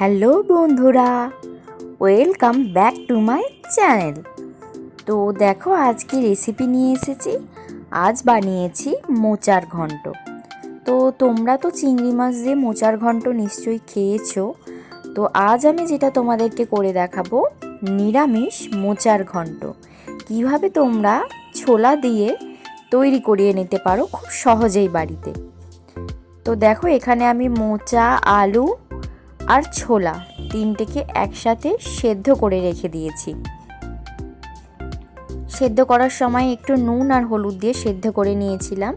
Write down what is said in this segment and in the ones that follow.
Hello বন্ধুরা, welcome back to my channel. তো দেখো, আজকে রেসিপি নিয়ে এসেছি। আজ বানিয়েছি মোচার ঘন্ট। তো তোমরা তো চিংড়ি মাছ দিয়ে মোচার ঘন্ট নিশ্চয়ই খেয়েছো। তো আজ আমি যেটা তোমাদেরকে করে দেখাবো, নিরামিষ মোচার ঘন্ট। কিভাবে তোমরা ছোলা দিয়ে তৈরি করিয়ে নিতে পারো খুব সহজেই বাড়িতে। তো দেখো, এখানে আমি মোচা, আলু আর ছোলা তিনটেকে একসাথে সেদ্ধ করে রেখে দিয়েছি। সেদ্ধ করার সময় একটু নুন আর হলুদ দিয়ে সেদ্ধ করে নিয়েছিলাম।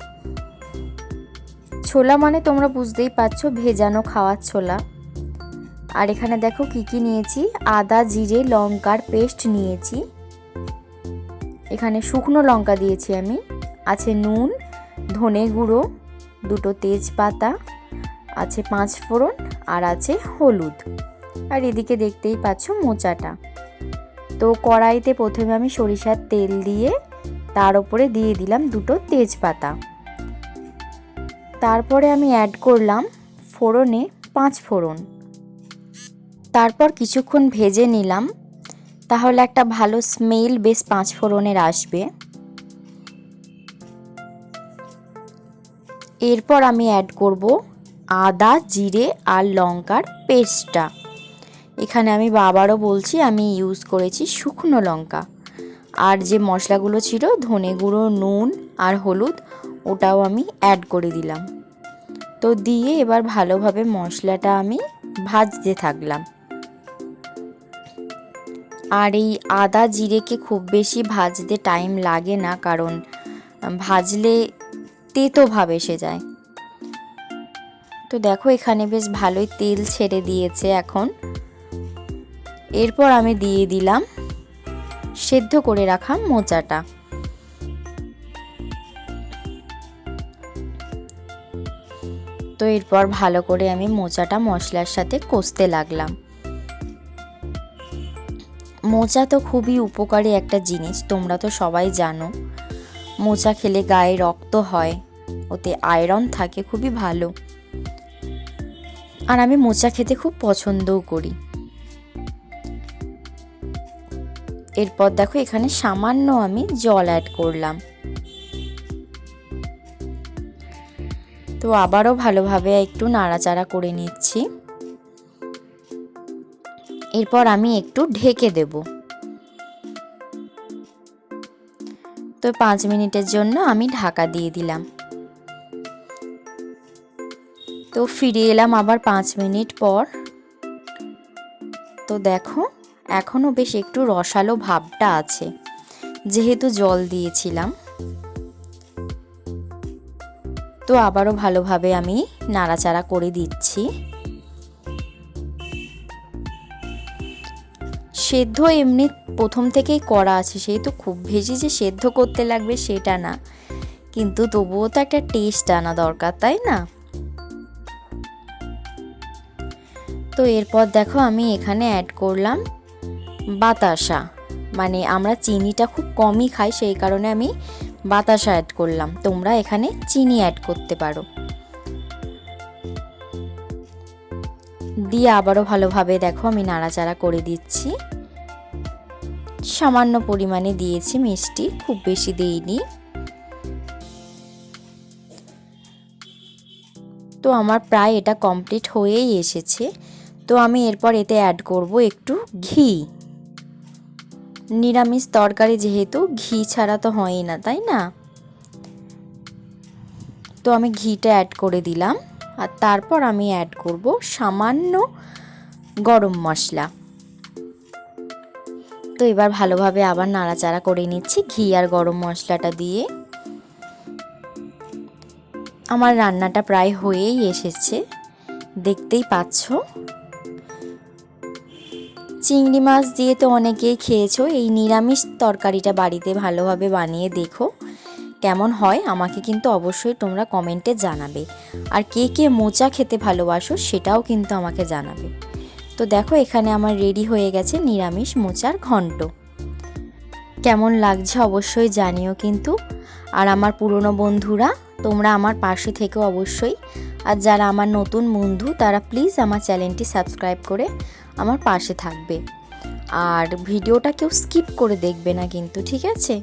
ছোলা মানে তোমরা বুঝতেই পারছো, ভেজানো খাওয়ার ছোলা। আর এখানে দেখো কি কি নিয়েছি। আদা, জিরে, লঙ্কার পেস্ট নিয়েছি। এখানে শুকনো লঙ্কা দিয়েছি আমি। আছে নুন, ধনে গুঁড়ো, দুটো তেজপাতা, আছে 5 ফোড়ন, আর আছে হলুদ। আর এদিকে দেখতেই পাচ্ছ মোচাটা। তো কড়াইতে প্রথমে আমি সরিষার তেল দিয়ে তার উপরে দিয়ে দিলাম দুটো তেজপাতা। তারপরে আমি অ্যাড করলাম ফোড়নে 5 ফোড়ন। তারপর কিছুক্ষণ ভেজে নিলাম, তাহলে একটা ভালো স্মেল বেশ 5 ফোড়নের আসবে। এরপর আমি অ্যাড করব আদা, জিরে আর লঙ্কার পেস্টটা। এখানে আমি বাবারও বলছি, আমি ইউজ করেছি শুকনো লঙ্কা। আর যে মশলাগুলো ছিল, ধনে গুঁড়ো, নুন আর হলুদ, ওটাও আমি অ্যাড করে দিলাম। তো দিয়ে এবার ভালোভাবে মশলাটা আমি ভাজতে থাকলাম। আর এই আদা জিরেকে খুব বেশি ভাজতে টাইম লাগে না, কারণ ভাজলে তেতো ভাব এসে যায়। তো দেখো, এখানে বেশ ভালোই তেল ছেড়ে দিয়েছে এখন। এরপর আমি দিয়ে দিলাম সেদ্ধ করে রাখা মোচাটা। তো এরপর ভালো করে আমি মোচাটা মশলার সাথে কষতে লাগলাম। মোচা তো খুবই উপকারী একটা জিনিস, তোমরা তো সবাই জানো। মোচা খেলে গায়ে রক্ত হয়, ওতে আয়রন থাকে, খুবই ভালো। আর আমি মোচা খেতে খুব পছন্দও করি। এরপর দেখো, এখানে সামান্য আমি জল অ্যাড করলাম। তো আবারও ভালোভাবে একটু নাড়াচাড়া করে নিচ্ছি। এরপর আমি একটু ঢেকে দেব। তো 5 মিনিটের জন্য আমি ঢাকা দিয়ে দিলাম। তো ফিরে এলাম আবার 5 মিনিট পর। তো দেখো, এখনো বেশ একটু রসালো ভাবটা আছে, যেহেতু জল দিয়েছিলাম। তো আবারও ভালোভাবে আমি নাড়াচাড়া করে দিচ্ছি। সেদ্ধ এমনি প্রথম থেকেই করা আছে, সেহেতু খুব বেশি যে সেদ্ধ করতে লাগবে সেটা না, কিন্তু তবুও তো একটা টেস্ট আনা দরকার, তাই না? তো এরপর দেখো, আমি এখানে অ্যাড করলাম বাতাসা। মানে আমরা চিনিটা খুব কমই খাই, সেই কারণে আমি বাতাসা অ্যাড করলাম। তোমরা এখানে চিনি অ্যাড করতে পারো। দিয়ে আবারও ভালোভাবে দেখো আমি নাড়াচাড়া করে দিচ্ছি। সামান্য পরিমাণে দিয়েছি মিষ্টি, খুব বেশি দেইনি। তো আমার প্রায় এটা কমপ্লিট হয়েই এসেছে। তো আমি এরপর এতে অ্যাড করব একটু ঘি। নিরামিষ তরকারি যেহেতু, ঘি ছাড়া তো হয়ই না, তাই না? তো আমি ঘিটা অ্যাড করে দিলাম। আর তারপর আমি অ্যাড করব সামান্য গরম মশলা। তো এবার ভালোভাবে আবার নাড়াচাড়া করে নিচ্ছি ঘি আর গরম মশলাটা দিয়ে। আমার রান্নাটা প্রায় হয়েই এসেছে, দেখতেই পাচ্ছ। চিংড়ি মাছ দিয়ে তো অনেকেই খেয়েছো, এই নিরামিষ তরকারিটা বাড়িতে ভালোভাবে বানিয়ে দেখো কেমন হয়। আমাকে কিন্তু অবশ্যই তোমরা কমেন্টে জানাবে। আর কে কে মোচা খেতে ভালোবাসো সেটাও কিন্তু আমাকে জানাবে। তো দেখো, এখানে আমার রেডি হয়ে গেছে নিরামিষ মোচার ঘন্ট। কেমন লাগছে অবশ্যই জানিও কিন্তু। আর আমার পুরনো বন্ধুরা, তোমরা আমার পাশে থেকেও অবশ্যই আর যারা আমার নতুন বন্ধু তারা প্লিজ আমার চ্যানেলটি সাবস্ক্রাইব করে আমার পাশে থাকবে। আর ভিডিওটা কেউ স্কিপ করে দেখবে না কিন্তু, ঠিক আছে?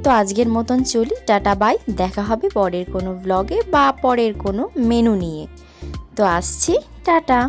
তো আজকের মতন চলি, টাটা বাই, দেখা হবে পরের কোনো ব্লগে বা পরের কোনো মেনু নিয়ে। তো আসছি, টাটা।